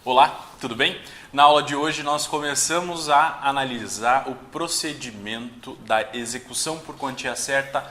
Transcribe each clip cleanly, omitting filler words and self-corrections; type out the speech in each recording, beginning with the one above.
Olá, tudo bem? Na aula de hoje nós começamos a analisar o procedimento da execução por quantia certa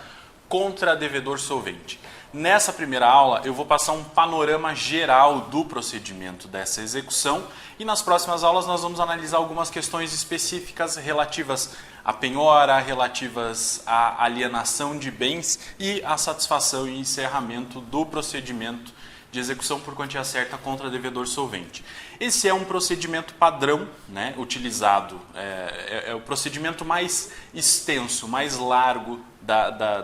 contra devedor solvente. Nessa primeira aula eu vou passar um panorama geral do procedimento dessa execução e nas próximas aulas nós vamos analisar algumas questões específicas relativas à penhora, relativas à alienação de bens e à satisfação e encerramento do procedimento de execução por quantia certa contra devedor solvente. Esse é um procedimento padrão, né, utilizado, é o procedimento mais extenso, mais largo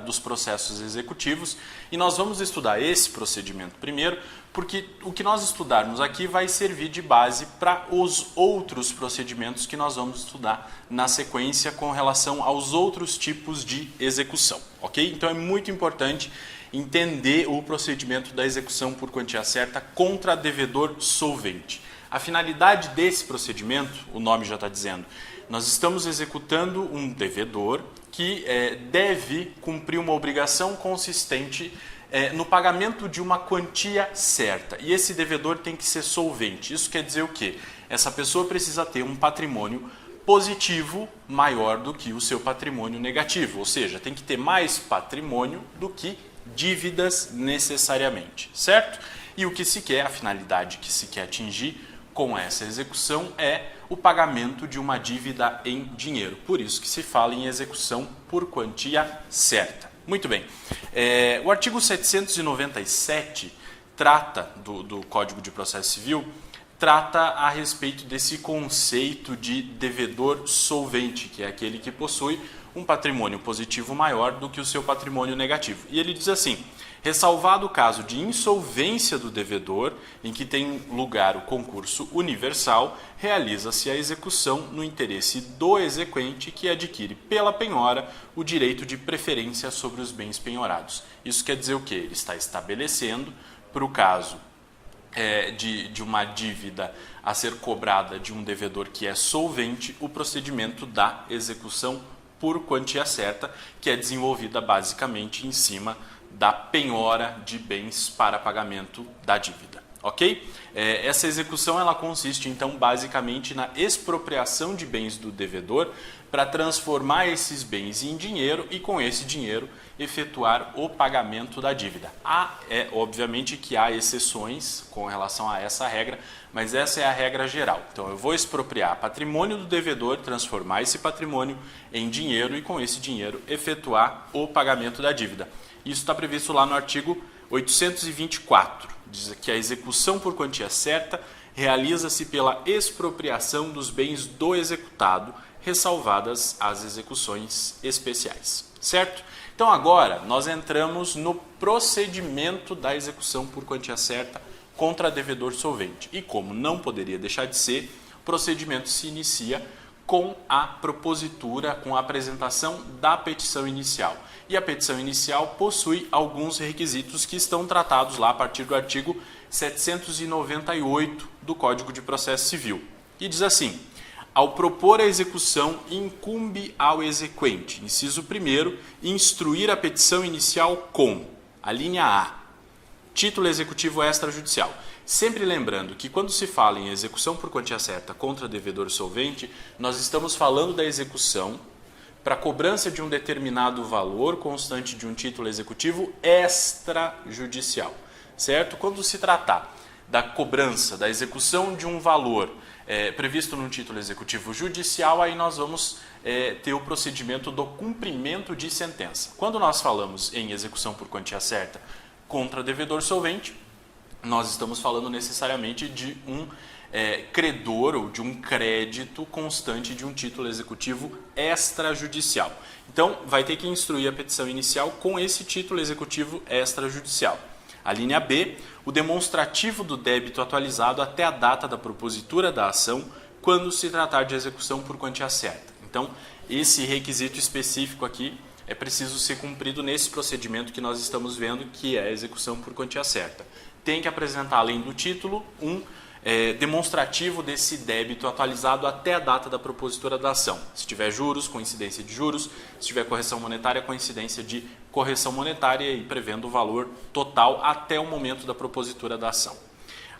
dos processos executivos, e nós vamos estudar esse procedimento primeiro, porque o que nós estudarmos aqui vai servir de base para os outros procedimentos que nós vamos estudar na sequência com relação aos outros tipos de execução, ok? Então é muito importante entender o procedimento da execução por quantia certa contra devedor solvente. A finalidade desse procedimento, o nome já está dizendo, nós estamos executando um devedor que deve cumprir uma obrigação consistente no pagamento de uma quantia certa. E esse devedor tem que ser solvente. Isso quer dizer o quê? Essa pessoa precisa ter um patrimônio positivo maior do que o seu patrimônio negativo. Ou seja, tem que ter mais patrimônio do que dívidas necessariamente, certo? E o que se quer, a finalidade que se quer atingir com essa execução é o pagamento de uma dívida em dinheiro. Por isso que se fala em execução por quantia certa. Muito bem. O artigo 797 trata do Código de Processo Civil, trata a respeito desse conceito de devedor solvente, que é aquele que possui um patrimônio positivo maior do que o seu patrimônio negativo. E ele diz assim: ressalvado o caso de insolvência do devedor, em que tem lugar o concurso universal, realiza-se a execução no interesse do exequente que adquire pela penhora o direito de preferência sobre os bens penhorados. Isso quer dizer o quê? Ele está estabelecendo, para o caso de uma dívida a ser cobrada de um devedor que é solvente, o procedimento da execução por quantia certa, que é desenvolvida basicamente em cima da penhora de bens para pagamento da dívida, ok? Essa execução ela consiste então basicamente na expropriação de bens do devedor para transformar esses bens em dinheiro e com esse dinheiro efetuar o pagamento da dívida. Obviamente que há exceções com relação a essa regra, mas essa é a regra geral. Então eu vou expropriar patrimônio do devedor, transformar esse patrimônio em dinheiro e com esse dinheiro efetuar o pagamento da dívida. Isso está previsto lá no artigo 824, diz que a execução por quantia certa realiza-se pela expropriação dos bens do executado, ressalvadas as execuções especiais, certo? Então agora nós entramos no procedimento da execução por quantia certa contra devedor solvente. E como não poderia deixar de ser, o procedimento se inicia com a propositura, com a apresentação da petição inicial. E a petição inicial possui alguns requisitos que estão tratados lá a partir do artigo 798 do Código de Processo Civil. E diz assim: ao propor a execução, incumbe ao exequente, inciso 1º, instruir a petição inicial com, a linha A, título executivo extrajudicial. Sempre lembrando que quando se fala em execução por quantia certa contra devedor solvente, nós estamos falando da execução para cobrança de um determinado valor constante de um título executivo extrajudicial, certo? Quando se tratar da cobrança, da execução de um valor previsto num título executivo judicial, aí nós vamos ter o procedimento do cumprimento de sentença. Quando nós falamos em execução por quantia certa contra devedor solvente, nós estamos falando necessariamente de um credor ou de um crédito constante de um título executivo extrajudicial. Então, vai ter que instruir a petição inicial com esse título executivo extrajudicial. A linha B, o demonstrativo do débito atualizado até a data da propositura da ação, quando se tratar de execução por quantia certa. Então, esse requisito específico aqui é preciso ser cumprido nesse procedimento que nós estamos vendo, que é a execução por quantia certa. Tem que apresentar, além do título, um demonstrativo desse débito atualizado até a data da propositura da ação. Se tiver juros, coincidência de juros. Se tiver correção monetária, coincidência de correção monetária e prevendo o valor total até o momento da propositura da ação.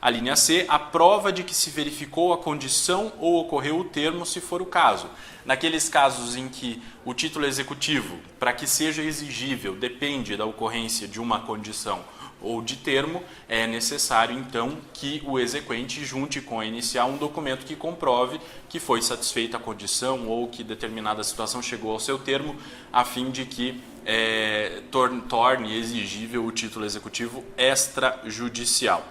A linha C, a prova de que se verificou a condição ou ocorreu o termo, se for o caso. Naqueles casos em que o título executivo, para que seja exigível, depende da ocorrência de uma condição ou de termo, é necessário então que o exequente junte com a inicial um documento que comprove que foi satisfeita a condição ou que determinada situação chegou ao seu termo, a fim de que torne exigível o título executivo extrajudicial.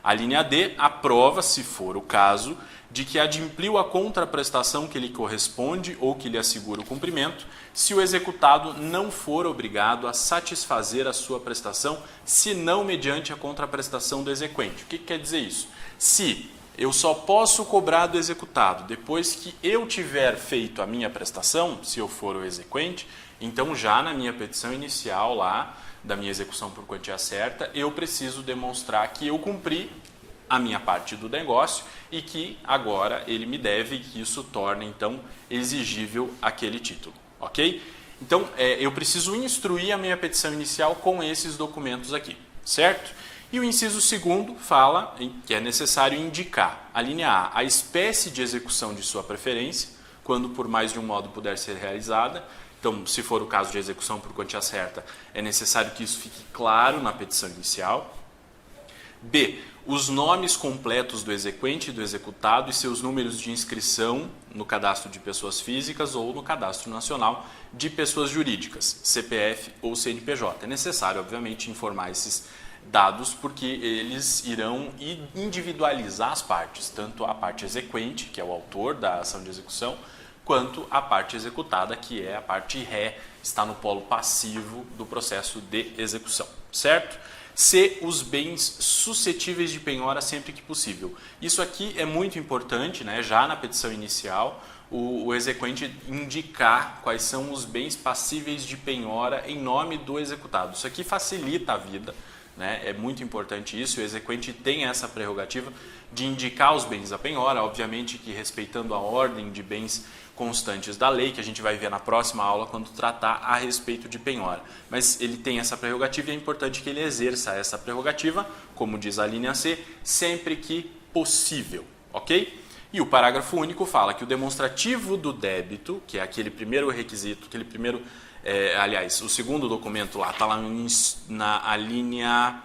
A linha D, a prova, se for o caso, de que adimpliu a contraprestação que lhe corresponde ou que lhe assegura o cumprimento, se o executado não for obrigado a satisfazer a sua prestação, senão mediante a contraprestação do exequente. O que quer dizer isso? Se eu só posso cobrar do executado depois que eu tiver feito a minha prestação, se eu for o exequente, então já na minha petição inicial lá, da minha execução por quantia certa, eu preciso demonstrar que eu cumpri a minha parte do negócio e que agora ele me deve e que isso torna, então, exigível aquele título, ok? Então, eu preciso instruir a minha petição inicial com esses documentos aqui, certo? E o inciso 2º fala que é necessário indicar, a linha A, a espécie de execução de sua preferência, quando por mais de um modo puder ser realizada. Então, se for o caso de execução por quantia certa, é necessário que isso fique claro na petição inicial. B, os nomes completos do exequente e do executado e seus números de inscrição no cadastro de pessoas físicas ou no cadastro nacional de pessoas jurídicas, CPF ou CNPJ. É necessário, obviamente, informar esses dados porque eles irão individualizar as partes, tanto a parte exequente, que é o autor da ação de execução, quanto a parte executada, que é a parte ré, está no polo passivo do processo de execução, certo? C, os bens suscetíveis de penhora sempre que possível. Isso aqui é muito importante, né? Já na petição inicial, o exequente indicar quais são os bens passíveis de penhora em nome do executado. Isso aqui facilita a vida, né? É muito importante isso, o exequente tem essa prerrogativa de indicar os bens à penhora, obviamente que respeitando a ordem de bens constantes da lei, que a gente vai ver na próxima aula quando tratar a respeito de penhora. Mas ele tem essa prerrogativa e é importante que ele exerça essa prerrogativa, como diz a linha C, sempre que possível, ok? E o parágrafo único fala que o demonstrativo do débito, que é aquele primeiro requisito, aquele primeiro, aliás, o segundo documento lá, está lá na linha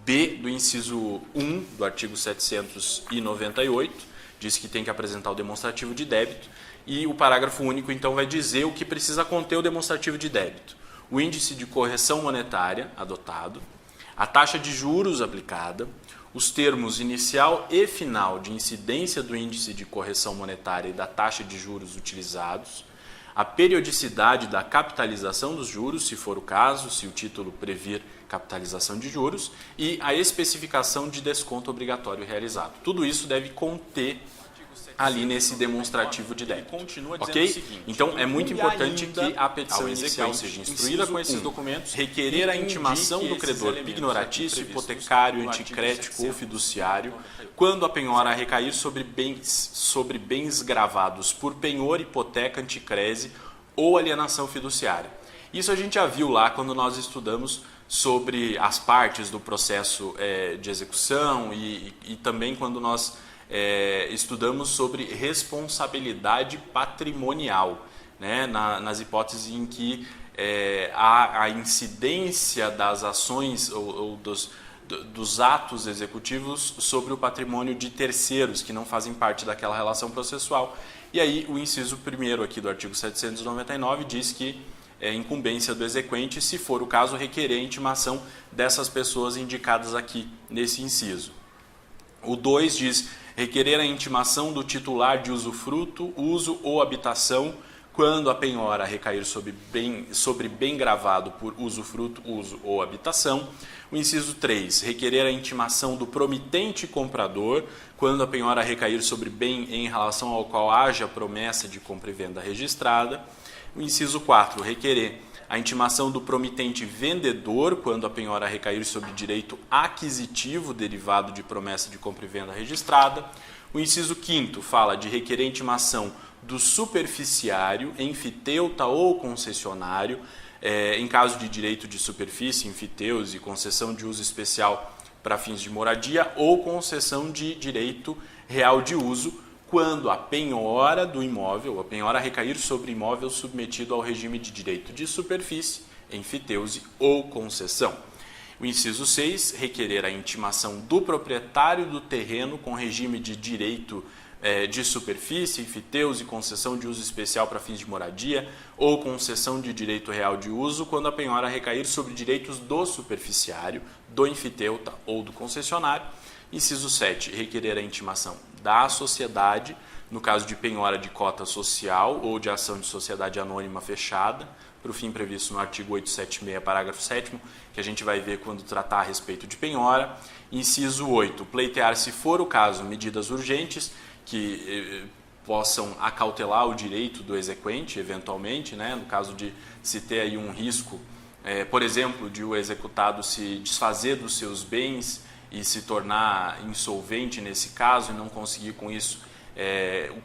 B do inciso 1 do artigo 798, diz que tem que apresentar o demonstrativo de débito, e o parágrafo único, então, vai dizer o que precisa conter o demonstrativo de débito. O índice de correção monetária adotado, a taxa de juros aplicada, os termos inicial e final de incidência do índice de correção monetária e da taxa de juros utilizados, a periodicidade da capitalização dos juros, se for o caso, se o título previr capitalização de juros, e a especificação de desconto obrigatório realizado. Tudo isso deve conter ali nesse demonstrativo de débito, ok? Então, é muito importante que a petição inicial seja instruída com esses documentos, requerer a intimação do credor pignoratício, hipotecário, anticrético ou fiduciário, quando a penhora recair sobre bens gravados por penhor, hipoteca, anticrese ou alienação fiduciária. Isso a gente já viu lá quando nós estudamos sobre as partes do processo de execução e também quando nós estudamos sobre responsabilidade patrimonial, né? Nas hipóteses em que há a incidência das ações ou dos atos executivos sobre o patrimônio de terceiros que não fazem parte daquela relação processual. E aí o inciso 1º aqui do artigo 799 diz que é incumbência do exequente, se for o caso, requerer a intimação dessas pessoas indicadas aqui nesse inciso. O 2 diz requerer a intimação do titular de usufruto, uso ou habitação quando a penhora recair sobre bem gravado por usufruto, uso ou habitação. O inciso 3, requerer a intimação do promitente comprador quando a penhora recair sobre bem em relação ao qual haja promessa de compra e venda registrada. O inciso 4, requerer a intimação do promitente vendedor, quando a penhora recair sobre direito aquisitivo derivado de promessa de compra e venda registrada. O inciso 5º fala de requerer intimação do superficiário, enfiteuta ou concessionário, em caso de direito de superfície, enfiteus e concessão de uso especial para fins de moradia ou concessão de direito real de uso, quando a penhora do imóvel, a penhora recair sobre imóvel submetido ao regime de direito de superfície, enfiteuse ou concessão. O inciso 6, requerer a intimação do proprietário do terreno com regime de direito de superfície, enfiteuse e concessão de uso especial para fins de moradia ou concessão de direito real de uso, quando a penhora recair sobre direitos do superficiário, do enfiteuta ou do concessionário. Inciso 7, requerer a intimação da sociedade, no caso de penhora de cota social ou de ação de sociedade anônima fechada, para o fim previsto no artigo 876, parágrafo 7º, que a gente vai ver quando tratar a respeito de penhora. Inciso 8, pleitear, se for o caso, medidas urgentes que possam acautelar o direito do exequente, eventualmente, né? No caso de se ter aí um risco, por exemplo, de o executado se desfazer dos seus bens e se tornar insolvente nesse caso e não conseguir com isso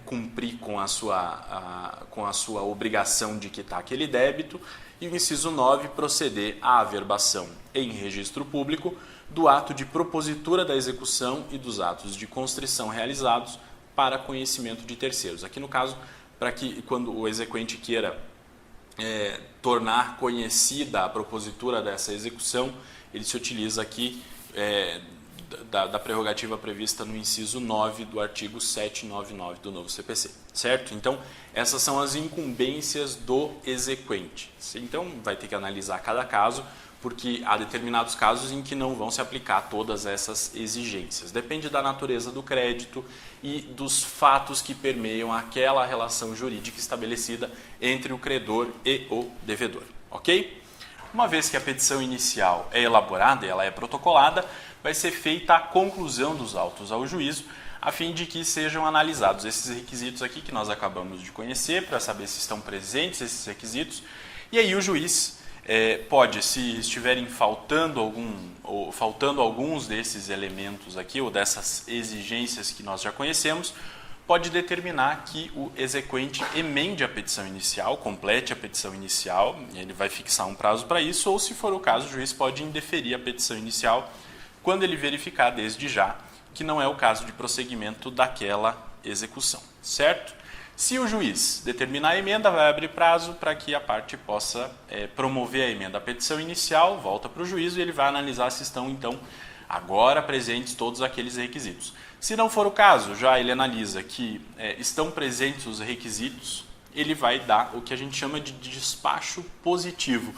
cumprir com a sua obrigação de quitar aquele débito. E o inciso 9, proceder à averbação em registro público do ato de propositura da execução e dos atos de constrição realizados para conhecimento de terceiros. Aqui no caso, para que quando o exequente queira tornar conhecida a propositura dessa execução, ele se utiliza aqui da prerrogativa prevista no inciso 9 do artigo 799 do novo CPC, certo? Então, essas são as incumbências do exequente. Então, vai ter que analisar cada caso, porque há determinados casos em que não vão se aplicar todas essas exigências. Depende da natureza do crédito e dos fatos que permeiam aquela relação jurídica estabelecida entre o credor e o devedor, ok? Uma vez que a petição inicial é elaborada e ela é protocolada, vai ser feita a conclusão dos autos ao juízo, a fim de que sejam analisados esses requisitos aqui que nós acabamos de conhecer, para saber se estão presentes esses requisitos, e aí o juiz pode, se estiverem faltando alguns desses elementos aqui, ou dessas exigências que nós já conhecemos, pode determinar que o exequente emende a petição inicial, complete a petição inicial, ele vai fixar um prazo para isso, ou se for o caso, o juiz pode indeferir a petição inicial quando ele verificar desde já que não é o caso de prosseguimento daquela execução, certo? Se o juiz determinar a emenda, vai abrir prazo para que a parte possa promover a emenda à petição inicial, volta para o juízo e ele vai analisar se estão, então, agora presentes todos aqueles requisitos. Se não for o caso, já ele analisa que estão presentes os requisitos, ele vai dar o que a gente chama de despacho positivo,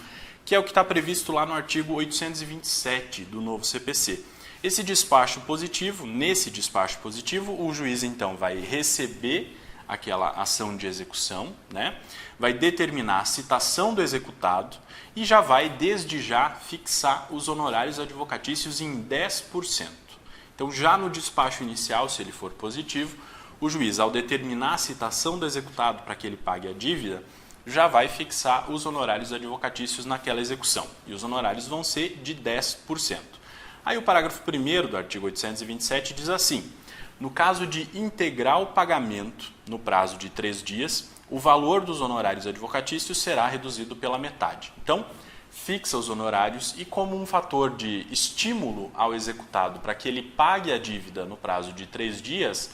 que é o que está previsto lá no artigo 827 do novo CPC. Esse despacho positivo, nesse despacho positivo, o juiz então vai receber aquela ação de execução, né? Vai determinar a citação do executado e já vai, desde já, fixar os honorários advocatícios em 10%. Então, já no despacho inicial, se ele for positivo, o juiz, ao determinar a citação do executado para que ele pague a dívida, já vai fixar os honorários advocatícios naquela execução. E os honorários vão ser de 10%. Aí o parágrafo 1º do artigo 827 diz assim: no caso de integral pagamento no prazo de 3 dias, o valor dos honorários advocatícios será reduzido pela metade. Então, fixa os honorários e, como um fator de estímulo ao executado para que ele pague a dívida no prazo de 3 dias,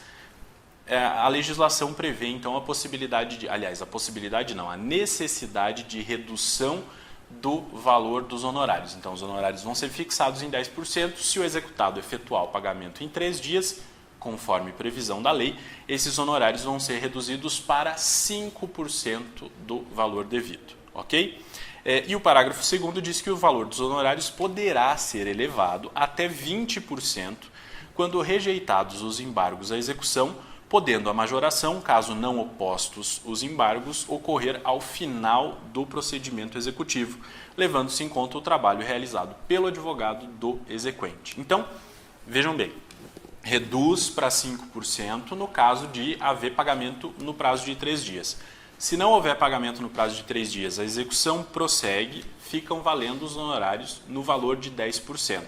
a legislação prevê, então, a necessidade de redução do valor dos honorários. Então, os honorários vão ser fixados em 10%. Se o executado efetuar o pagamento em 3 dias, conforme previsão da lei, esses honorários vão ser reduzidos para 5% do valor devido, ok? E o parágrafo 2º diz que o valor dos honorários poderá ser elevado até 20% quando rejeitados os embargos à execução, podendo a majoração, caso não opostos os embargos, ocorrer ao final do procedimento executivo, levando-se em conta o trabalho realizado pelo advogado do exequente. Então, vejam bem, reduz para 5% no caso de haver pagamento no prazo de 3 dias. Se não houver pagamento no prazo de 3 dias, a execução prossegue, ficam valendo os honorários no valor de 10%.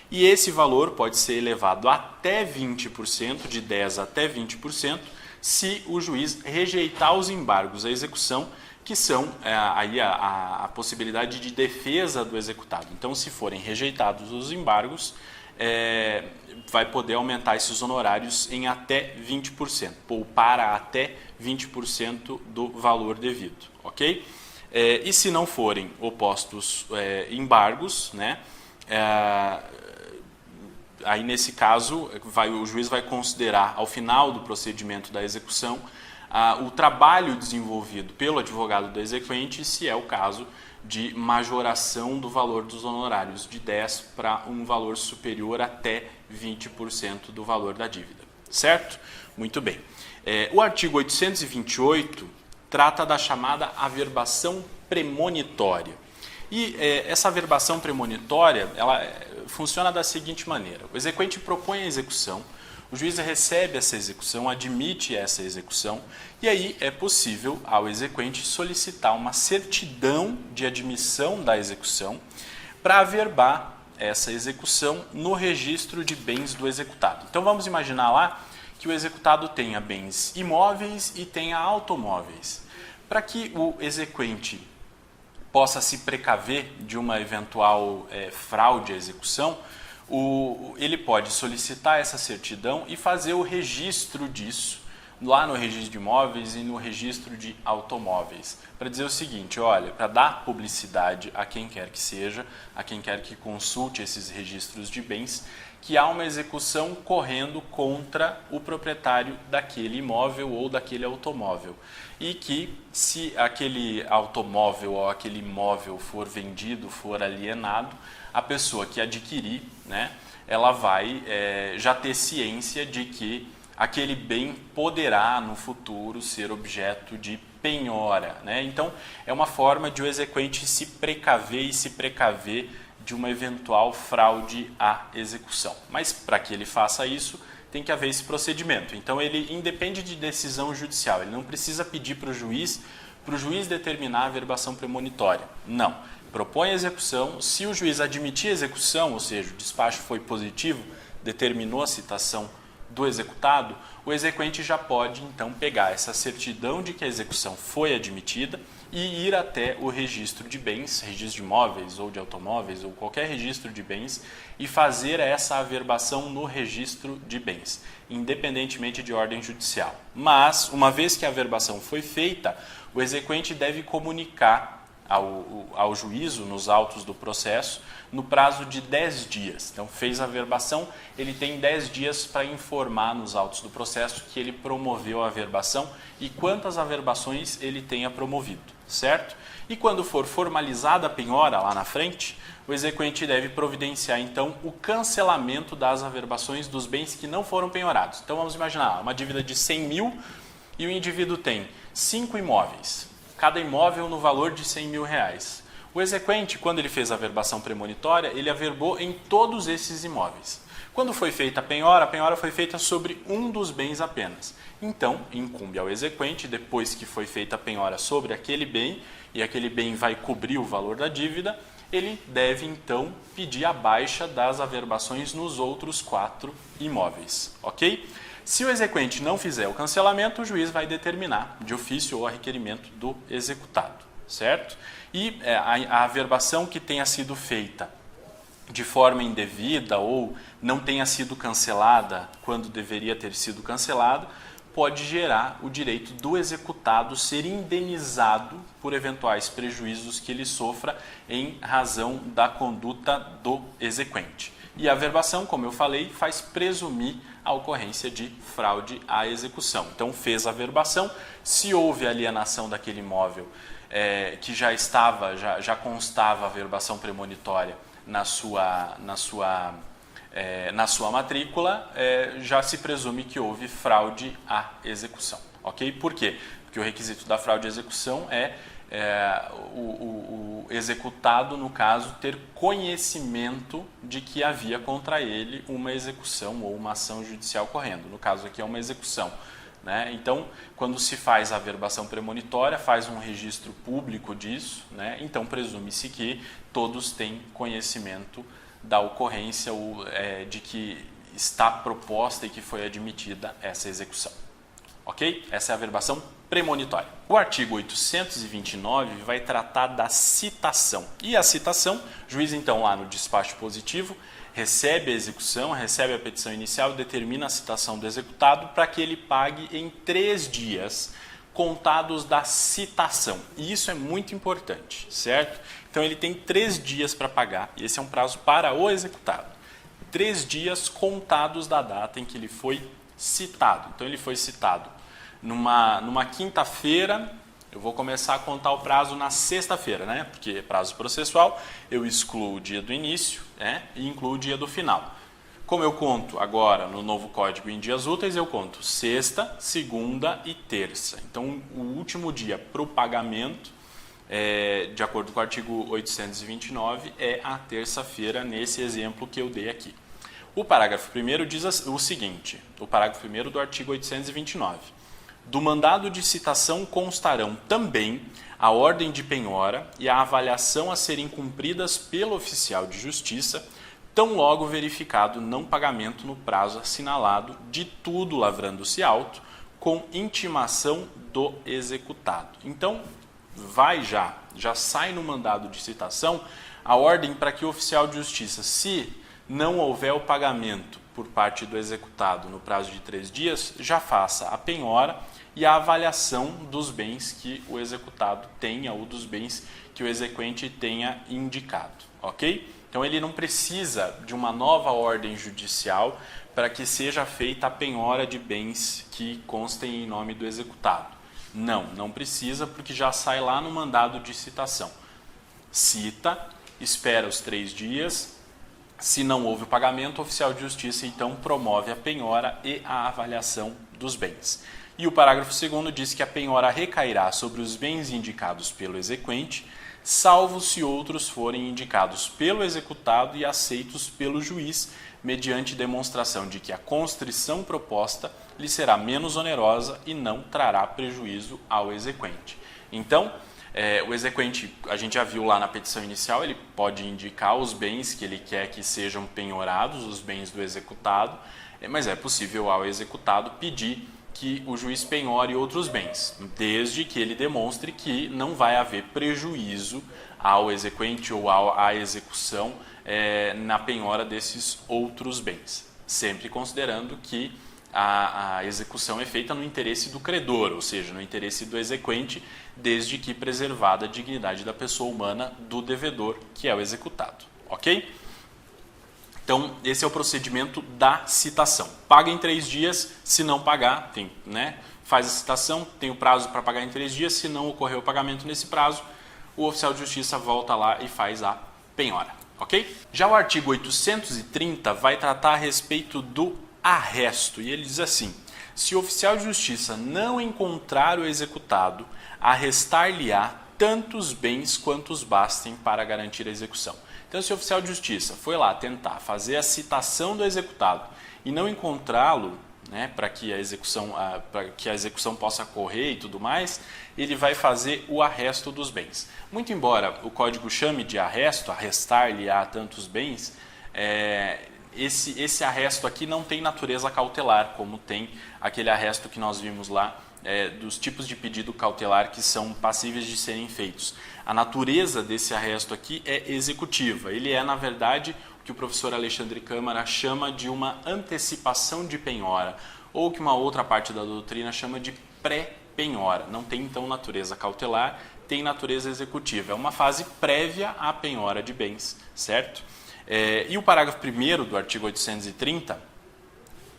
E esse valor pode ser elevado até 20%, de 10% até 20%, se o juiz rejeitar os embargos à execução, que são aí a possibilidade de defesa do executado. Então, se forem rejeitados os embargos, vai poder aumentar esses honorários em até 20%, ou para até 20% do valor devido, ok? E se não forem opostos embargos, né, aí nesse caso o juiz vai considerar ao final do procedimento da execução o trabalho desenvolvido pelo advogado do exequente, se é o caso de majoração do valor dos honorários de 10% para um valor superior até 20% do valor da dívida. Certo? Muito bem. O artigo 828 trata da chamada averbação premonitória. E essa averbação premonitória ela funciona da seguinte maneira. O exequente propõe a execução, o juiz recebe essa execução, admite essa execução, e aí é possível ao exequente solicitar uma certidão de admissão da execução para averbar essa execução no registro de bens do executado. Então vamos imaginar lá que o executado tenha bens imóveis e tenha automóveis. Para que o exequente possa se precaver de uma eventual fraude à execução, ele pode solicitar essa certidão e fazer o registro disso lá no registro de imóveis e no registro de automóveis, para dizer o seguinte, olha, para dar publicidade a quem quer que seja, a quem quer que consulte esses registros de bens, que há uma execução correndo contra o proprietário daquele imóvel ou daquele automóvel. E que se aquele automóvel ou aquele imóvel for vendido, for alienado, a pessoa que adquirir, né, ela vai já ter ciência de que aquele bem poderá no futuro ser objeto de penhora, né? Então, é uma forma de o exequente se precaver de uma eventual fraude à execução. Mas para que ele faça isso, tem que haver esse procedimento. Então, ele independe de decisão judicial, ele não precisa pedir para o juiz determinar a averbação premonitória. Não. Propõe a execução, se o juiz admitir a execução, ou seja, o despacho foi positivo, determinou a citação do executado, o exequente já pode então pegar essa certidão de que a execução foi admitida e ir até o registro de bens, registro de imóveis ou de automóveis ou qualquer registro de bens e fazer essa averbação no registro de bens, independentemente de ordem judicial. Mas, uma vez que a averbação foi feita, o exequente deve comunicar ao juízo, nos autos do processo, no prazo de 10 dias. Então, fez a averbação, ele tem 10 dias para informar nos autos do processo que ele promoveu a averbação e quantas averbações ele tenha promovido, certo? E quando for formalizada a penhora lá na frente, o exequente deve providenciar, então, o cancelamento das averbações dos bens que não foram penhorados. Então, vamos imaginar uma dívida de 100 mil e o indivíduo tem 5 imóveis, cada imóvel no valor de 100 mil reais. O exequente, quando ele fez a averbação premonitória, ele averbou em todos esses imóveis. Quando foi feita a penhora foi feita sobre um dos bens apenas. Então, incumbe ao exequente, depois que foi feita a penhora sobre aquele bem, e aquele bem vai cobrir o valor da dívida, ele deve então pedir a baixa das averbações nos outros 4 imóveis, ok? Se o exequente não fizer o cancelamento, o juiz vai determinar de ofício ou a requerimento do executado, certo? E a averbação que tenha sido feita de forma indevida ou não tenha sido cancelada quando deveria ter sido cancelado, pode gerar o direito do executado ser indenizado por eventuais prejuízos que ele sofra em razão da conduta do exequente. E a averbação, como eu falei, faz presumir a ocorrência de fraude à execução. Então, fez a averbação, se houve alienação daquele imóvel que já constava a averbação premonitória na sua matrícula, já se presume que houve fraude à execução. Ok? Por quê? Porque o requisito da fraude à execução é o executado, no caso, ter conhecimento de que havia contra ele uma execução ou uma ação judicial correndo. No caso aqui é uma execução né? Então, quando se faz a averbação premonitória, faz um registro público disso, né? Então presume-se que todos têm conhecimento da ocorrência de que está proposta e que foi admitida essa execução. Ok? Essa é a averbação premonitória. O artigo 829 vai tratar da citação. E a citação, o juiz então lá no despacho positivo recebe a execução, recebe a petição inicial, determina a citação do executado para que ele pague em 3 dias contados da citação. E isso é muito importante, certo? Então ele tem 3 dias para pagar, e esse é um prazo para o executado. 3 dias contados da data em que ele foi citado. Então ele foi citado numa quinta-feira, eu vou começar a contar o prazo na sexta-feira, né? Porque é prazo processual, eu excluo o dia do início, né? E incluo o dia do final. Como eu conto agora no novo código em dias úteis, eu conto sexta, segunda e terça. Então o último dia para o pagamento, de acordo com o artigo 829, é a terça-feira, nesse exemplo que eu dei aqui. O parágrafo 1º diz o seguinte, o parágrafo 1º do artigo 829. Do mandado de citação constarão também a ordem de penhora e a avaliação a serem cumpridas pelo oficial de justiça, tão logo verificado não pagamento no prazo assinalado, de tudo lavrando-se auto, com intimação do executado. Então, já sai no mandado de citação a ordem para que o oficial de justiça, se não houver o pagamento por parte do executado no prazo de 3 dias, já faça a penhora e a avaliação dos bens que o executado tenha ou dos bens que o exequente tenha indicado, ok? Então ele não precisa de uma nova ordem judicial para que seja feita a penhora de bens que constem em nome do executado. Não precisa, porque já sai lá no mandado de citação. Cita, espera os 3 dias, se não houve o pagamento, o oficial de justiça então promove a penhora e a avaliação dos bens. E o parágrafo 2º diz que a penhora recairá sobre os bens indicados pelo exequente, salvo se outros forem indicados pelo executado e aceitos pelo juiz, mediante demonstração de que a constrição proposta lhe será menos onerosa e não trará prejuízo ao exequente. Então, o exequente, a gente já viu lá na petição inicial, ele pode indicar os bens que ele quer que sejam penhorados, os bens do executado, mas é possível ao executado pedir que o juiz penhore outros bens, desde que ele demonstre que não vai haver prejuízo ao exequente ou à execução na penhora desses outros bens, sempre considerando que a execução é feita no interesse do credor, ou seja, no interesse do exequente, desde que preservada a dignidade da pessoa humana do devedor, que é o executado, ok? Então, esse é o procedimento da citação. Paga em 3 dias, se não pagar, faz a citação, tem o prazo para pagar em 3 dias, se não ocorrer o pagamento nesse prazo, o oficial de justiça volta lá e faz a penhora, ok? Já o artigo 830 vai tratar a respeito do arresto, e ele diz assim: se o oficial de justiça não encontrar o executado, arrestar-lhe-á tantos bens quantos bastem para garantir a execução. Então, se o oficial de justiça foi lá tentar fazer a citação do executado e não encontrá-lo, para que a execução possa ocorrer e tudo mais, ele vai fazer o arresto dos bens. Muito embora o código chame de arresto, arrestar-lhe-á tantos bens, esse arresto aqui não tem natureza cautelar, como tem aquele arresto que nós vimos lá, dos tipos de pedido cautelar que são passíveis de serem feitos. A natureza desse arresto aqui é executiva. Ele é, na verdade, o que o professor Alexandre Câmara chama de uma antecipação de penhora, ou que uma outra parte da doutrina chama de pré-penhora. Não tem, então, natureza cautelar, tem natureza executiva. É uma fase prévia à penhora de bens, certo? E o parágrafo 1º do artigo 830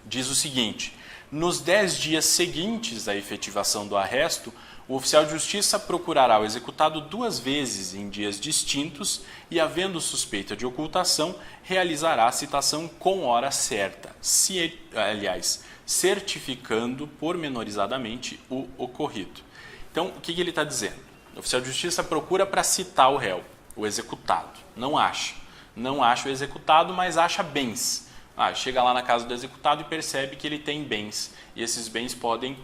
diz o seguinte: nos 10 dias seguintes à efetivação do arresto, o oficial de justiça procurará o executado 2 vezes em dias distintos e, havendo suspeita de ocultação, realizará a citação com hora certa, certificando pormenorizadamente o ocorrido. Então, o que ele está dizendo? O oficial de justiça procura para citar o réu, o executado. Não acha o executado, mas acha bens. Chega lá na casa do executado e percebe que ele tem bens. E esses bens podem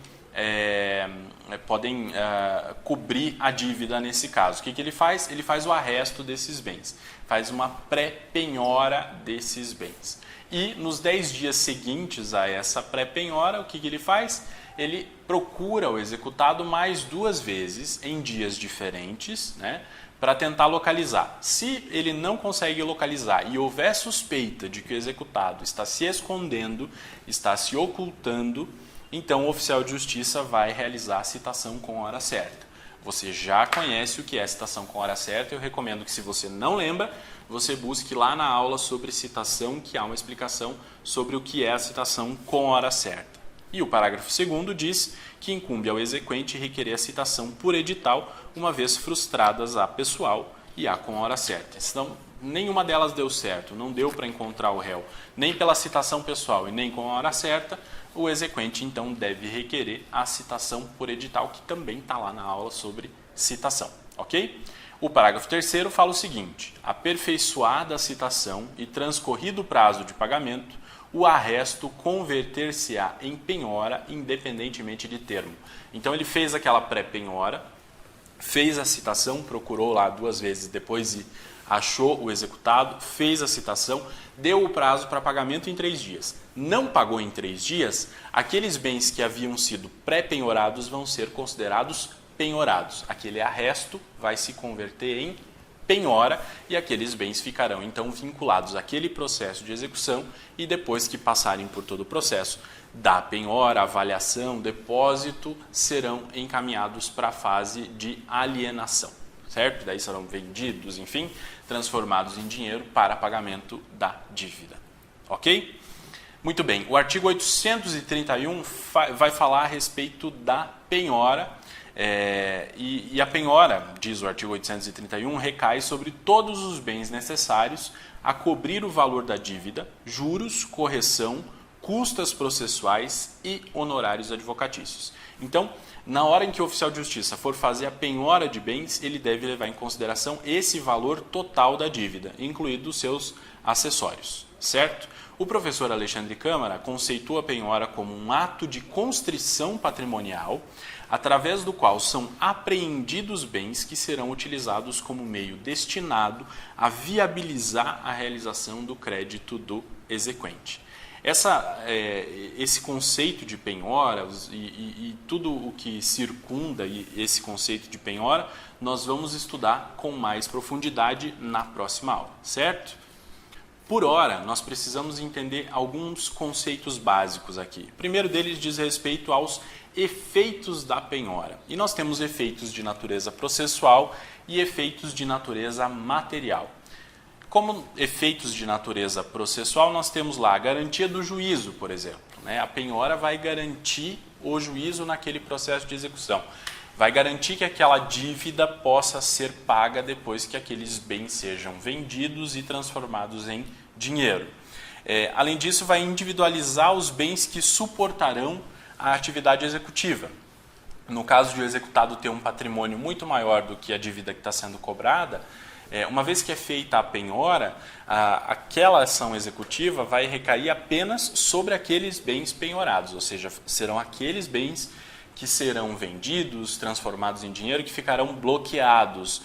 cobrir a dívida nesse caso. O que ele faz? Ele faz o arresto desses bens. Faz uma pré-penhora desses bens. E nos 10 dias seguintes a essa pré-penhora, o que ele faz? Ele procura o executado mais 2 vezes em dias diferentes, né, para tentar localizar. Se ele não consegue localizar e houver suspeita de que o executado está se escondendo, está se ocultando, então o oficial de justiça vai realizar a citação com a hora certa. Você já conhece o que é citação com hora certa, eu recomendo que, se você não lembra, você busque lá na aula sobre citação, que há uma explicação sobre o que é a citação com hora certa. E o parágrafo 2º diz que incumbe ao exequente requerer a citação por edital, uma vez frustradas a pessoal e a com hora certa. Então, nenhuma delas deu certo, não deu para encontrar o réu, nem pela citação pessoal e nem com a hora certa, o exequente então deve requerer a citação por edital, que também está lá na aula sobre citação, ok? O parágrafo 3º fala o seguinte: aperfeiçoada a citação e transcorrido o prazo de pagamento, o arresto converter-se-á em penhora independentemente de termo. Então ele fez aquela pré-penhora, fez a citação, procurou lá 2 vezes depois e achou o executado, fez a citação, deu o prazo para pagamento em 3 dias. Não pagou em 3 dias, aqueles bens que haviam sido pré-penhorados vão ser considerados penhorados. Aquele arresto vai se converter em penhora e aqueles bens ficarão então vinculados àquele processo de execução, e depois que passarem por todo o processo da penhora, avaliação, depósito, serão encaminhados para a fase de alienação, certo? Daí serão vendidos, enfim, transformados em dinheiro para pagamento da dívida, ok? Muito bem, o artigo 831 vai falar a respeito da penhora. E a penhora, diz o artigo 831, recai sobre todos os bens necessários a cobrir o valor da dívida, juros, correção, custas processuais e honorários advocatícios. Então, na hora em que o oficial de justiça for fazer a penhora de bens, ele deve levar em consideração esse valor total da dívida, incluídos os seus acessórios, certo? O professor Alexandre Câmara conceitua a penhora como um ato de constrição patrimonial, através do qual são apreendidos bens que serão utilizados como meio destinado a viabilizar a realização do crédito do exequente. Esse conceito de penhora e tudo o que circunda esse conceito de penhora, nós vamos estudar com mais profundidade na próxima aula, certo? Por hora, nós precisamos entender alguns conceitos básicos aqui. O primeiro deles diz respeito aos efeitos da penhora. E nós temos efeitos de natureza processual e efeitos de natureza material. Como efeitos de natureza processual, nós temos lá a garantia do juízo, por exemplo, né? A penhora vai garantir o juízo naquele processo de execução. Vai garantir que aquela dívida possa ser paga depois que aqueles bens sejam vendidos e transformados em dinheiro. Além disso, vai individualizar os bens que suportarão a atividade executiva. No caso de o executado ter um patrimônio muito maior do que a dívida que está sendo cobrada, uma vez que é feita a penhora, aquela ação executiva vai recair apenas sobre aqueles bens penhorados, ou seja, serão aqueles bens que serão vendidos, transformados em dinheiro, que ficarão bloqueados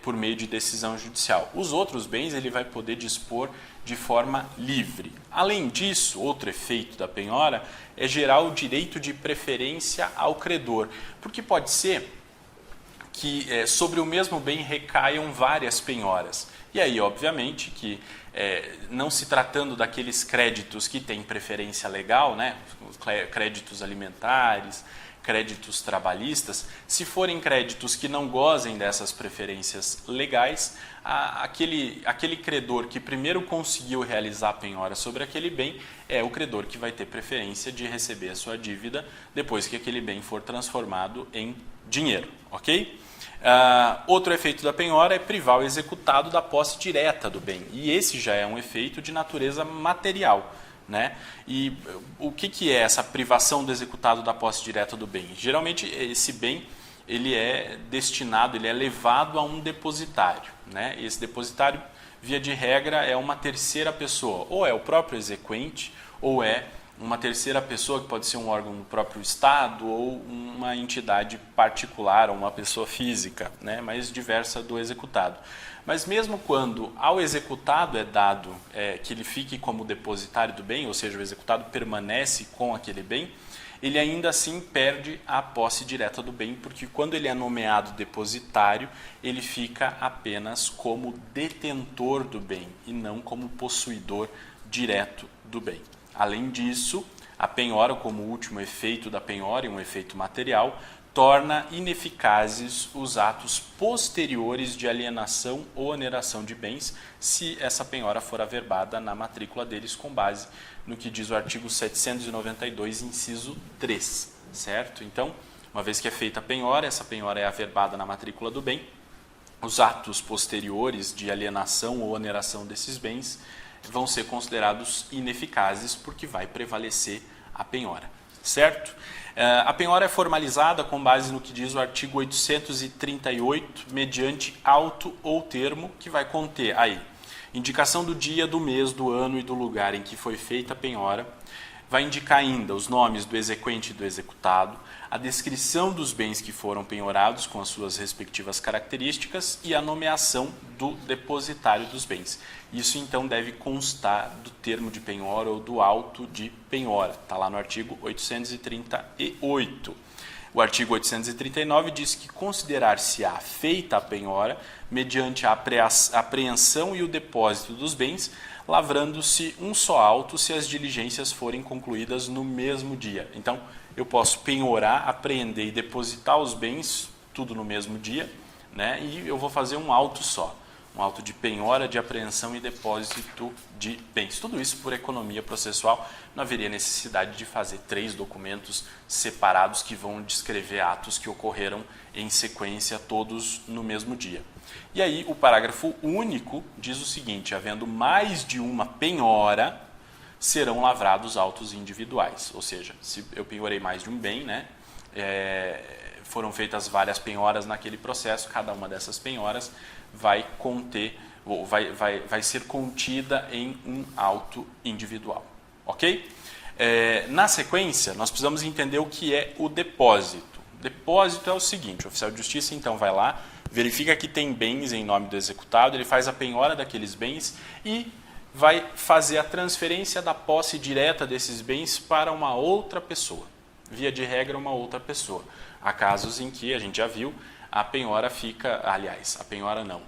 por meio de decisão judicial. Os outros bens ele vai poder dispor de forma livre. Além disso, outro efeito da penhora é gerar o direito de preferência ao credor, porque pode ser que sobre o mesmo bem recaiam várias penhoras. E aí, obviamente, que não se tratando daqueles créditos que têm preferência legal, né, créditos alimentares, créditos trabalhistas, se forem créditos que não gozem dessas preferências legais, aquele credor que primeiro conseguiu realizar a penhora sobre aquele bem é o credor que vai ter preferência de receber a sua dívida depois que aquele bem for transformado em dinheiro, ok? Outro efeito da penhora é privar o executado da posse direta do bem, e esse já é um efeito de natureza material, né? E o que é essa privação do executado da posse direta do bem? Geralmente esse bem ele é destinado, ele é levado a um depositário, né? E esse depositário via de regra, é uma terceira pessoa, ou é o próprio exequente, ou é uma terceira pessoa, que pode ser um órgão do próprio Estado, ou uma entidade particular, ou uma pessoa física, né, mais diversa do executado. Mas mesmo quando ao executado é dado que ele fique como depositário do bem, ou seja, o executado permanece com aquele bem, ele ainda assim perde a posse direta do bem, porque quando ele é nomeado depositário, ele fica apenas como detentor do bem e não como possuidor direto do bem. Além disso, a penhora, como último efeito da penhora, e um efeito material, torna ineficazes os atos posteriores de alienação ou oneração de bens, se essa penhora for averbada na matrícula deles, com base no que diz o artigo 792, inciso 3, certo? Então, uma vez que é feita a penhora, essa penhora é averbada na matrícula do bem, os atos posteriores de alienação ou oneração desses bens vão ser considerados ineficazes, porque vai prevalecer a penhora, certo? A penhora é formalizada com base no que diz o artigo 838, mediante auto ou termo, que vai conter aí indicação do dia, do mês, do ano e do lugar em que foi feita a penhora. Vai indicar ainda os nomes do exequente e do executado, a descrição dos bens que foram penhorados com as suas respectivas características e a nomeação do depositário dos bens. Isso então deve constar do termo de penhora ou do auto de penhora. Está lá no artigo 838. O artigo 839 diz que considerar-se-á feita a penhora mediante a apreensão e o depósito dos bens, lavrando-se um só auto se as diligências forem concluídas no mesmo dia. Então, eu posso penhorar, apreender e depositar os bens, tudo no mesmo dia, né? E eu vou fazer um auto só. Um auto de penhora, de apreensão e depósito de bens. Tudo isso por economia processual, não haveria necessidade de fazer 3 documentos separados que vão descrever atos que ocorreram em sequência, todos no mesmo dia. E aí o parágrafo único diz o seguinte: havendo mais de uma penhora, serão lavrados autos individuais. Ou seja, se eu penhorei mais de um bem, né, foram feitas várias penhoras naquele processo, cada uma dessas penhoras vai conter, vai ser contida em um auto individual, ok? Na sequência, nós precisamos entender o que é o depósito. Depósito é o seguinte: o oficial de justiça então vai lá, verifica que tem bens em nome do executado, ele faz a penhora daqueles bens e vai fazer a transferência da posse direta desses bens para uma outra pessoa, via de regra uma outra pessoa. Há casos em que, a gente já viu, a penhora fica, aliás, a penhora não,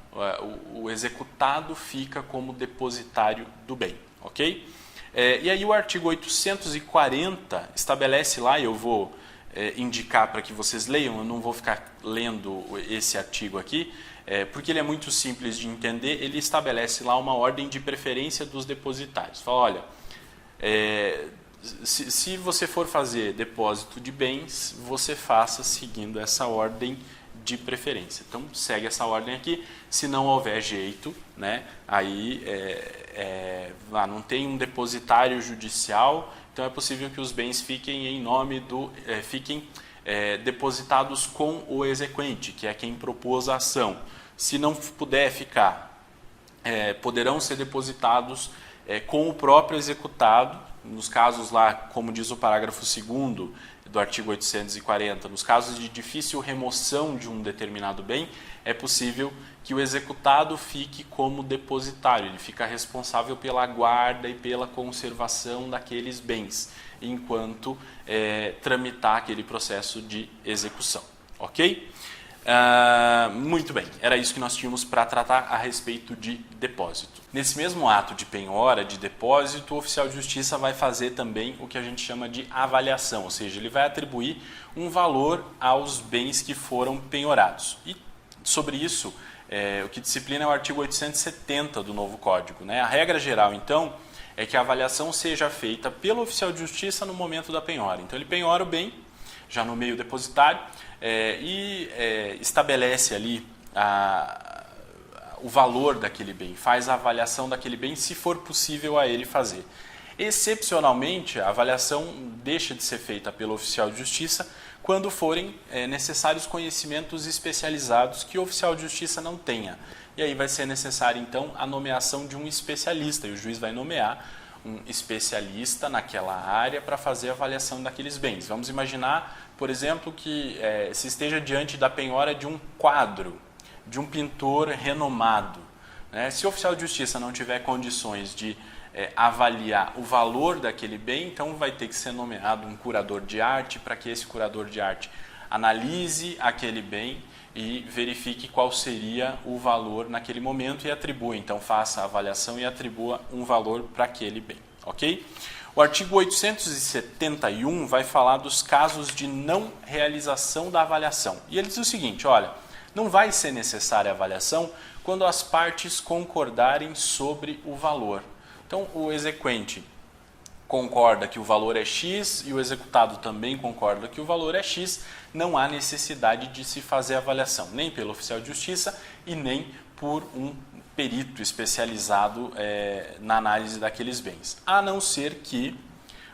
o executado fica como depositário do bem, ok? E aí o artigo 840 estabelece lá, e eu vou indicar para que vocês leiam, eu não vou ficar lendo esse artigo aqui, porque ele é muito simples de entender. Ele estabelece lá uma ordem de preferência dos depositários. Fala, olha, se você for fazer depósito de bens, você faça seguindo essa ordem de preferência. Então, segue essa ordem aqui. Se não houver jeito, né, aí não tem um depositário judicial, então é possível que os bens fiquem em nome do... fiquem depositados com o exequente, que é quem propôs a ação. Se não puder ficar, poderão ser depositados com o próprio executado, nos casos lá, como diz o parágrafo 2º do artigo 840, nos casos de difícil remoção de um determinado bem, é possível que o executado fique como depositário, ele fica responsável pela guarda e pela conservação daqueles bens, enquanto tramitar aquele processo de execução, ok? Muito bem, era isso que nós tínhamos para tratar a respeito de depósito. Nesse mesmo ato de penhora, de depósito, o oficial de justiça vai fazer também o que a gente chama de avaliação, ou seja, ele vai atribuir um valor aos bens que foram penhorados. E sobre isso, o que disciplina é o artigo 870 do novo Código, né? A regra geral, então, é que a avaliação seja feita pelo oficial de justiça no momento da penhora. Então, ele penhora o bem, já no meio depositário, e estabelece ali o valor daquele bem, faz a avaliação daquele bem, se for possível a ele fazer. Excepcionalmente, a avaliação deixa de ser feita pelo oficial de justiça quando forem necessários conhecimentos especializados que o oficial de justiça não tenha. e aí vai ser necessário então a nomeação de um especialista, e o juiz vai nomear um especialista naquela área para fazer a avaliação daqueles bens. Vamos imaginar, por exemplo, que se esteja diante da penhora de um quadro, de um pintor renomado. Né? Se o oficial de justiça não tiver condições de avaliar o valor daquele bem, então vai ter que ser nomeado um curador de arte para que esse curador de arte analise aquele bem e verifique qual seria o valor naquele momento e atribua, então faça a avaliação e atribua um valor para aquele bem, ok? O artigo 871 vai falar dos casos de não realização da avaliação. E ele diz o seguinte, olha, não vai ser necessária a avaliação quando as partes concordarem sobre o valor. Então, o exequente concorda que o valor é X e o executado também concorda que o valor é X, não há necessidade de se fazer avaliação, nem pelo oficial de justiça e nem por um perito especializado na análise daqueles bens, a não ser que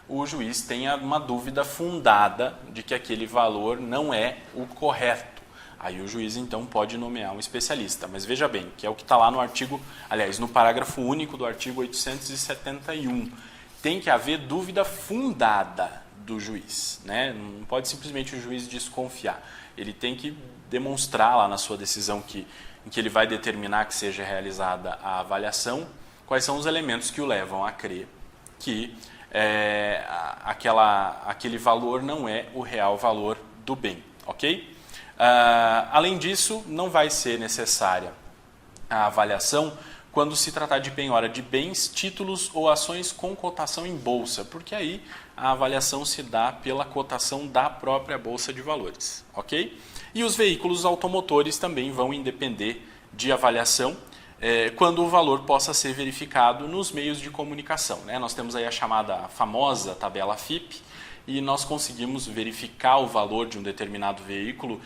o juiz tenha uma dúvida fundada de que aquele valor não é o correto. Aí o juiz então pode nomear um especialista, mas veja bem, que é o que está lá no artigo, aliás, no parágrafo único do artigo 871. Tem que haver dúvida fundada do juiz, né? Não pode simplesmente o juiz desconfiar. Ele tem que demonstrar lá na sua decisão em que ele vai determinar que seja realizada a avaliação, quais são os elementos que o levam a crer que aquele valor não é o real valor do bem, ok? Além disso, não vai ser necessária a avaliação quando se tratar de penhora de bens, títulos ou ações com cotação em bolsa, porque aí a avaliação se dá pela cotação da própria bolsa de valores, ok? E os veículos automotores também vão independer de avaliação quando o valor possa ser verificado nos meios de comunicação, né? Nós temos aí a famosa tabela FIPE, e nós conseguimos verificar o valor de um determinado veículo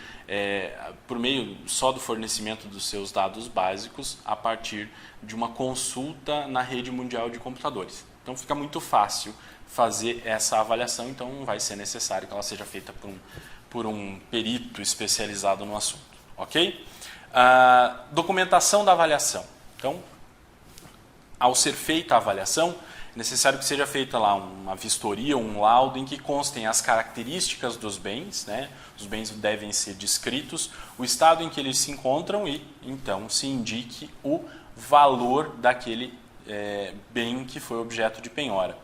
por meio só do fornecimento dos seus dados básicos a partir de uma consulta na rede mundial de computadores. Então fica muito fácil fazer essa avaliação, então não vai ser necessário que ela seja feita por um perito especializado no assunto, ok? Documentação da avaliação. Então, ao ser feita a avaliação, é necessário que seja feita lá uma vistoria, um laudo em que constem as características dos bens, né? Os bens devem ser descritos, o estado em que eles se encontram e, então, se indique o valor daquele bem que foi objeto de penhora.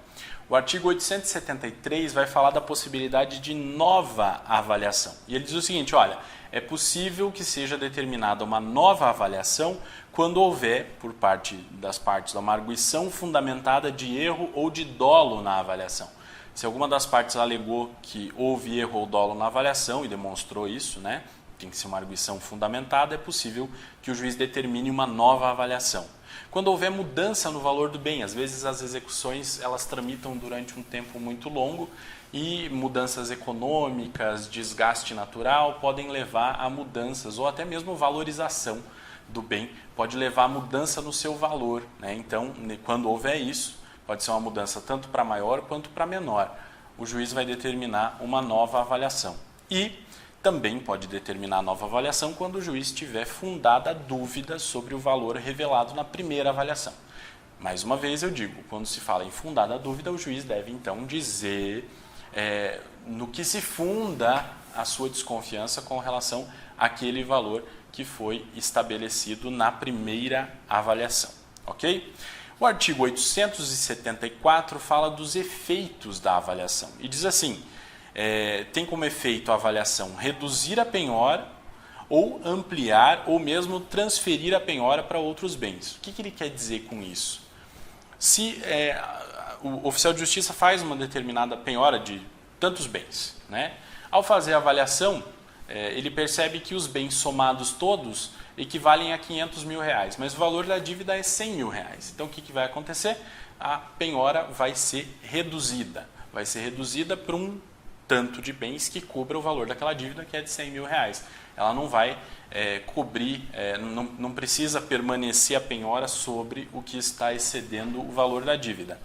O artigo 873 vai falar da possibilidade de nova avaliação. E ele diz o seguinte, olha, é possível que seja determinada uma nova avaliação quando houver, por parte das partes, uma arguição fundamentada de erro ou de dolo na avaliação. Se alguma das partes alegou que houve erro ou dolo na avaliação e demonstrou isso, né, tem que ser uma arguição fundamentada, é possível que o juiz determine uma nova avaliação. Quando houver mudança no valor do bem, às vezes as execuções elas tramitam durante um tempo muito longo e mudanças econômicas, desgaste natural podem levar a mudanças ou até mesmo valorização do bem, pode levar a mudança no seu valor, né? Então, quando houver isso, pode ser uma mudança tanto para maior quanto para menor. O juiz vai determinar uma nova avaliação. E também pode determinar a nova avaliação quando o juiz tiver fundada dúvida sobre o valor revelado na primeira avaliação. Mais uma vez eu digo, quando se fala em fundada dúvida, o juiz deve então dizer no que se funda a sua desconfiança com relação àquele valor que foi estabelecido na primeira avaliação, ok? O artigo 874 fala dos efeitos da avaliação e diz assim, tem como efeito a avaliação reduzir a penhora ou ampliar ou mesmo transferir a penhora para outros bens. O que ele quer dizer com isso? Se o oficial de justiça faz uma determinada penhora de tantos bens, né? Ao fazer a avaliação, ele percebe que os bens somados todos equivalem a 500 mil reais, mas o valor da dívida é 100 mil reais. Então o que vai acontecer? A penhora vai ser reduzida para um tanto de bens que cubra o valor daquela dívida, que é de 100 mil reais. Ela não vai cobrir, não precisa permanecer a penhora sobre o que está excedendo o valor da dívida.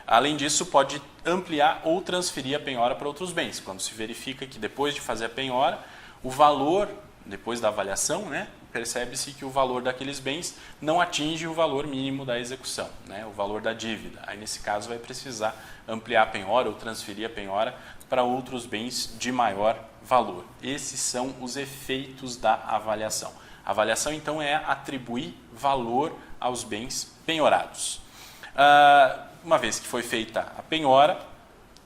Além disso, pode ampliar ou transferir a penhora para outros bens. Quando se verifica que depois de fazer a penhora, o valor, depois da avaliação, né, percebe-se que o valor daqueles bens não atinge o valor mínimo da execução, né, o valor da dívida. Aí, nesse caso, vai precisar ampliar a penhora ou transferir a penhora para outros bens de maior valor. Esses são os efeitos da avaliação. A avaliação, então, é atribuir valor aos bens penhorados. Uma vez que foi feita a penhora,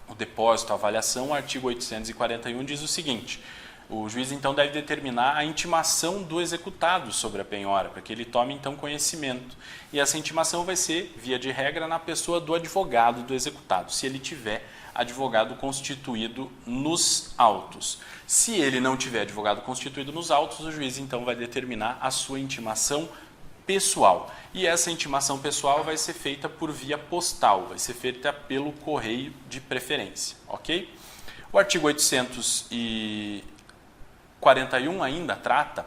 o depósito, a avaliação, o artigo 841 diz o seguinte: o juiz, então, deve determinar a intimação do executado sobre a penhora, para que ele tome, então, conhecimento. E essa intimação vai ser, via de regra, na pessoa do advogado do executado, se ele tiver advogado constituído nos autos. Se ele não tiver advogado constituído nos autos, o juiz, então, vai determinar a sua intimação pessoal. E essa intimação pessoal vai ser feita por via postal, vai ser feita pelo correio de preferência, ok? O artigo 841 ainda trata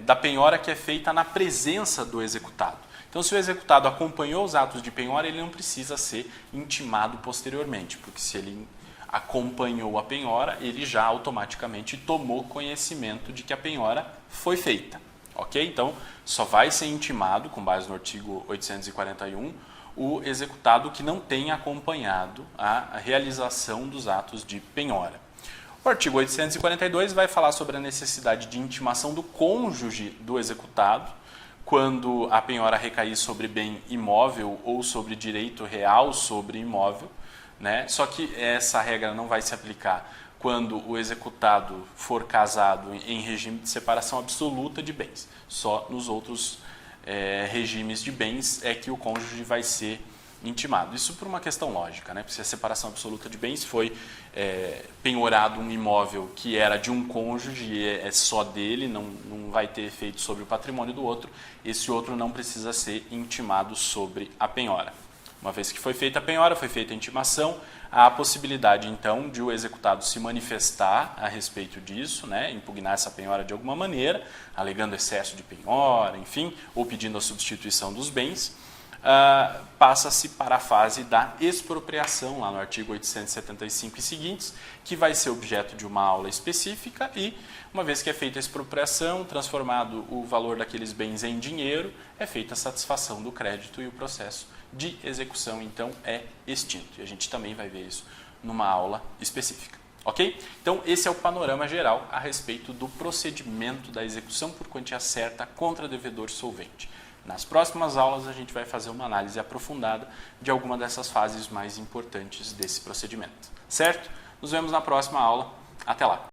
da penhora que é feita na presença do executado. Então, se o executado acompanhou os atos de penhora, ele não precisa ser intimado posteriormente, porque se ele acompanhou a penhora, ele já automaticamente tomou conhecimento de que a penhora foi feita. Ok? Então, só vai ser intimado, com base no artigo 841, o executado que não tenha acompanhado a realização dos atos de penhora. O artigo 842 vai falar sobre a necessidade de intimação do cônjuge do executado, quando a penhora recair sobre bem imóvel ou sobre direito real sobre imóvel, né? Só que essa regra não vai se aplicar quando o executado for casado em regime de separação absoluta de bens. Só nos outros regimes de bens é que o cônjuge vai ser intimado. Isso por uma questão lógica, né? Porque se a separação absoluta de bens foi penhorado um imóvel que era de um cônjuge e é só dele, não vai ter efeito sobre o patrimônio do outro, esse outro não precisa ser intimado sobre a penhora. Uma vez que foi feita a penhora, foi feita a intimação, há a possibilidade, então, de o executado se manifestar a respeito disso, né, impugnar essa penhora de alguma maneira, alegando excesso de penhora, enfim, ou pedindo a substituição dos bens. Passa-se para a fase da expropriação, lá no artigo 875 e seguintes, que vai ser objeto de uma aula específica e, uma vez que é feita a expropriação, transformado o valor daqueles bens em dinheiro, é feita a satisfação do crédito e o processo de execução, então, é extinto. E a gente também vai ver isso numa aula específica. Ok? Então, esse é o panorama geral a respeito do procedimento da execução por quantia certa contra devedor solvente. Nas próximas aulas, a gente vai fazer uma análise aprofundada de alguma dessas fases mais importantes desse procedimento. Certo? Nos vemos na próxima aula. Até lá!